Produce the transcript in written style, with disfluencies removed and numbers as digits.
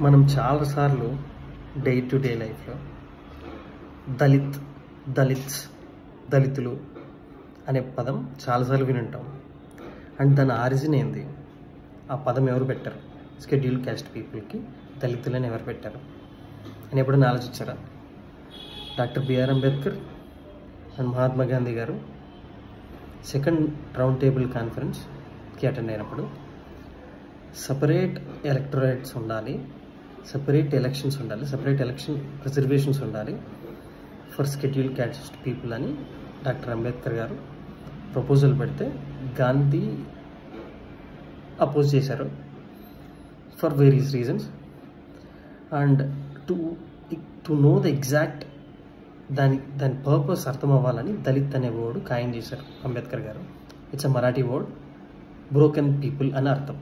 మనం చాలాసార్లు day to day లైఫ్లో దళితులు అనే పదం చాలాసార్లు వినుంటాం. అండ్ దాని ఆరిజిన్ ఏంది, ఆ పదం ఎవరు పెట్టారు, షెడ్యూల్ క్యాస్ట్ పీపుల్కి దళితులని ఎవరు పెట్టారు అని ఎప్పుడైనా ఆలోచించారా? Doctor BR Ambedkar and Mahatma Gandhi గారు సెకండ్ రౌండ్ టేబుల్ కాన్ఫరెన్స్కి అటెండ్ అయినప్పుడు సపరేట్ ఎలక్టరేట్స్ ఉండాలి, సపరేట్ ఎలక్షన్స్ ఉండాలి, సపరేట్ ఎలక్షన్ రిజర్వేషన్స్ ఉండాలి ఫర్ షెడ్యూల్ క్యాస్ట్ పీపుల్ అని డాక్టర్ అంబేద్కర్ గారు ప్రపోజల్ పెడితే గాంధీ అపోజ్ చేశారు for various reasons. And to know the exact దాని పర్పస్ అర్థం అవ్వాలని దళిత్ అనే వర్డ్ ఖాయం చేశారు అంబేద్కర్ గారు. It's a Marathi word, broken people అని అర్థం.